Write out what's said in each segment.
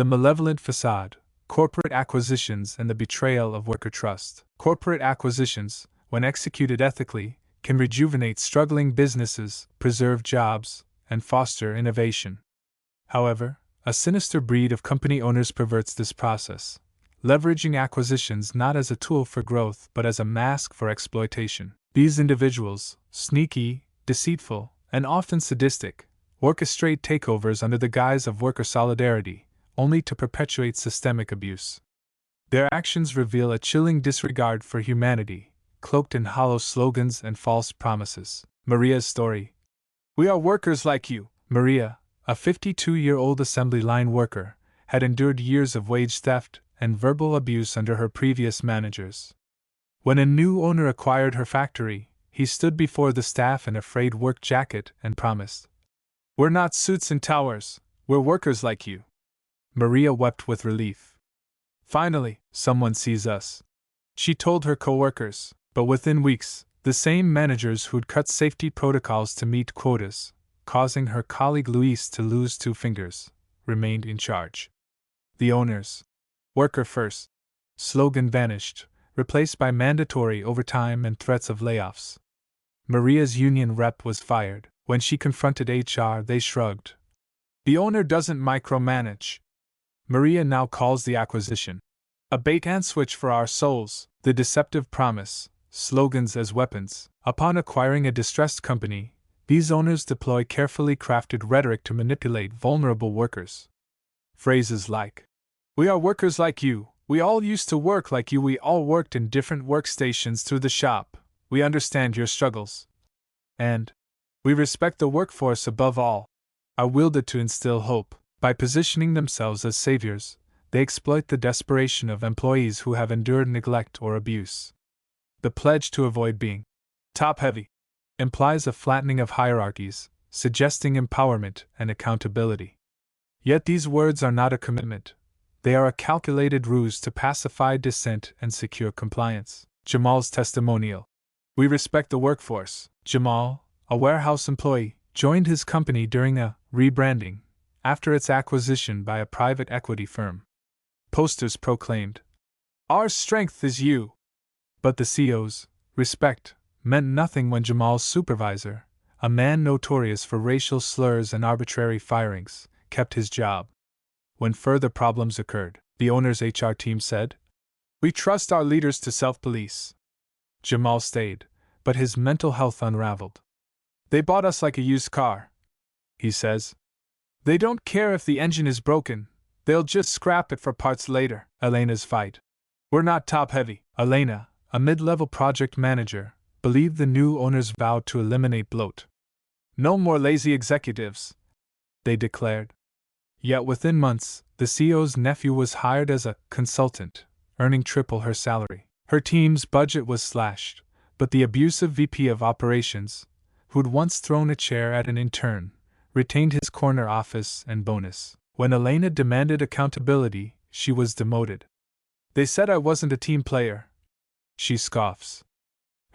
The Malevolent Facade, Corporate Acquisitions and the Betrayal of Worker Trust. Corporate acquisitions, when executed ethically, can rejuvenate struggling businesses, preserve jobs, and foster innovation. However, a sinister breed of company owners perverts this process, leveraging acquisitions not as a tool for growth but as a mask for exploitation. These individuals, sneaky, deceitful, and often sadistic, orchestrate takeovers under the guise of worker solidarity, only to perpetuate systemic abuse. Their actions reveal a chilling disregard for humanity, cloaked in hollow slogans and false promises. Maria's story. We are workers like you. Maria, a 52-year-old assembly line worker, had endured years of wage theft and verbal abuse under her previous managers. When a new owner acquired her factory, he stood before the staff in a frayed work jacket and promised, "We're not suits and towers, we're workers like you." Maria wept with relief. "Finally, someone sees us," she told her co-workers, but within weeks, the same managers who'd cut safety protocols to meet quotas, causing her colleague Louise to lose 2 fingers, remained in charge. The owner's "worker first" slogan vanished, replaced by mandatory overtime and threats of layoffs. Maria's union rep was fired. When she confronted HR, they shrugged. The owner doesn't micromanage. Maria now calls the acquisition a bait and switch for our souls, the deceptive promise, slogans as weapons. Upon acquiring a distressed company, these owners deploy carefully crafted rhetoric to manipulate vulnerable workers. Phrases like, "We are workers like you, we all used to work like you, we all worked in different workstations through the shop, we understand your struggles," and "We respect the workforce above all," are wielded to instill hope. By positioning themselves as saviors, they exploit the desperation of employees who have endured neglect or abuse. The pledge to avoid being top-heavy implies a flattening of hierarchies, suggesting empowerment and accountability. Yet these words are not a commitment. They are a calculated ruse to pacify dissent and secure compliance. Jamal's testimonial. We respect the workforce. Jamal, a warehouse employee, joined his company during a rebranding after its acquisition by a private equity firm. Posters proclaimed, "Our strength is you." But the CEO's respect meant nothing when Jamal's supervisor, a man notorious for racial slurs and arbitrary firings, kept his job. When further problems occurred, the owner's HR team said, "We trust our leaders to self-police." Jamal stayed, but his mental health unraveled. "They bought us like a used car," he says. "They don't care if the engine is broken, they'll just scrap it for parts later." Elena's fight. "We're not top-heavy." Elena, a mid-level project manager, believed the new owners vowed to eliminate bloat. "No more lazy executives," they declared. Yet within months, the CEO's nephew was hired as a consultant, earning triple her salary. Her team's budget was slashed, but the abusive VP of operations, who'd once thrown a chair at an intern, retained his corner office and bonus. When Elena demanded accountability, she was demoted. "They said I wasn't a team player," she scoffs.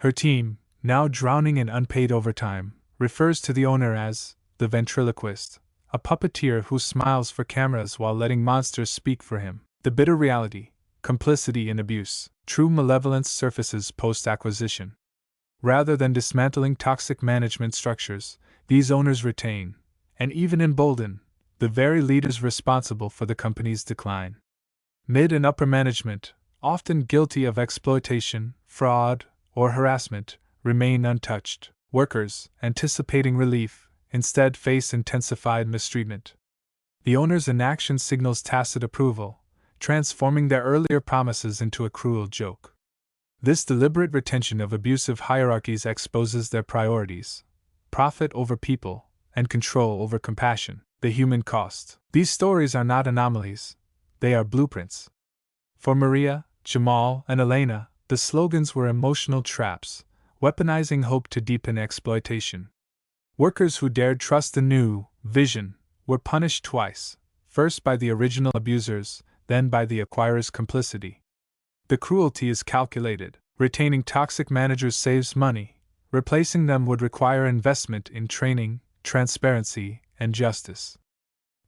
Her team, now drowning in unpaid overtime, refers to the owner as the ventriloquist, a puppeteer who smiles for cameras while letting monsters speak for him. The bitter reality, complicity in abuse. True malevolence surfaces post-acquisition. Rather than dismantling toxic management structures, these owners retain, and even embolden, the very leaders responsible for the company's decline. Mid and upper management, often guilty of exploitation, fraud, or harassment, remain untouched. Workers, anticipating relief, instead face intensified mistreatment. The owner's inaction signals tacit approval, transforming their earlier promises into a cruel joke. This deliberate retention of abusive hierarchies exposes their priorities: profit over people, and control over compassion. The human cost. These stories are not anomalies, they are blueprints. For Maria, Jamal, and Elena, the slogans were emotional traps, weaponizing hope to deepen exploitation. Workers who dared trust the new vision were punished twice, first by the original abusers, then by the acquirer's complicity. The cruelty is calculated. Retaining toxic managers saves money. Replacing them would require investment in training, transparency, and justice.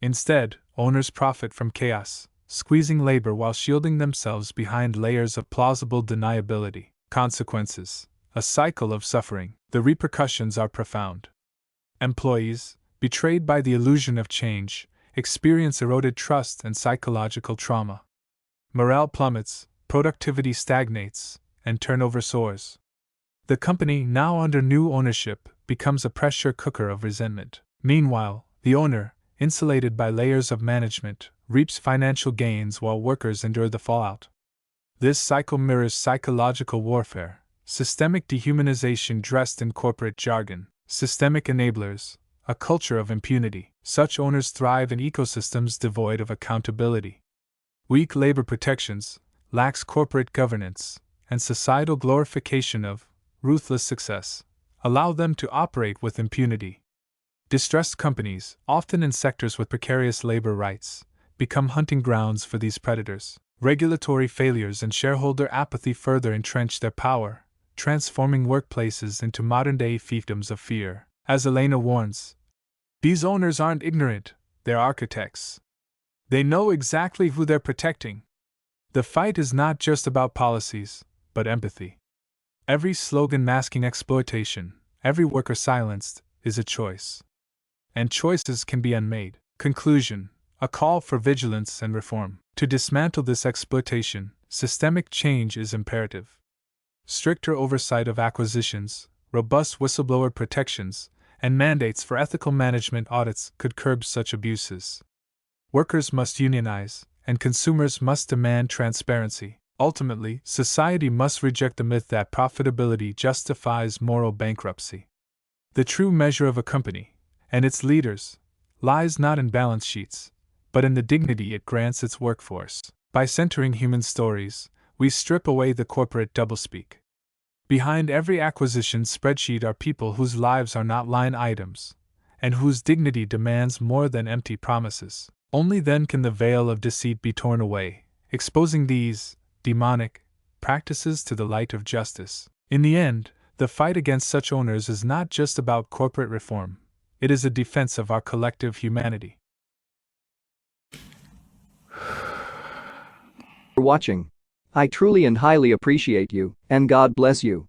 Instead, Owners profit from chaos, squeezing labor while shielding themselves behind layers of plausible deniability. Consequences: a cycle of suffering. The repercussions are profound. Employees, betrayed by the illusion of change, experience eroded trust and psychological trauma. Morale plummets, productivity stagnates, and turnover soars. The company, now under new ownership, becomes a pressure cooker of resentment. Meanwhile, the owner, insulated by layers of management, reaps financial gains while workers endure the fallout. This cycle mirrors psychological warfare, systemic dehumanization dressed in corporate jargon, systemic enablers, a culture of impunity. Such owners thrive in ecosystems devoid of accountability. Weak labor protections, lax corporate governance, and societal glorification of ruthless success allow them to operate with impunity. Distressed companies, often in sectors with precarious labor rights, become hunting grounds for these predators. Regulatory failures and shareholder apathy further entrench their power, transforming workplaces into modern-day fiefdoms of fear. As Elena warns, these owners aren't ignorant, they're architects. They know exactly who they're protecting. The fight is not just about policies, but empathy. Every slogan masking exploitation, every worker silenced, is a choice. And choices can be unmade. Conclusion: a call for vigilance and reform. To dismantle this exploitation, systemic change is imperative. Stricter oversight of acquisitions, robust whistleblower protections, and mandates for ethical management audits could curb such abuses. Workers must unionize, and consumers must demand transparency. Ultimately, society must reject the myth that profitability justifies moral bankruptcy. The true measure of a company, and its leaders, lies not in balance sheets, but in the dignity it grants its workforce. By centering human stories, we strip away the corporate doublespeak. Behind every acquisition spreadsheet are people whose lives are not line items, and whose dignity demands more than empty promises. Only then can the veil of deceit be torn away, exposing these demonic practices to the light of justice. In the end, the fight against such owners is not just about corporate reform, it is a defense of our collective humanity. For watching. I truly and highly appreciate you, and God bless you.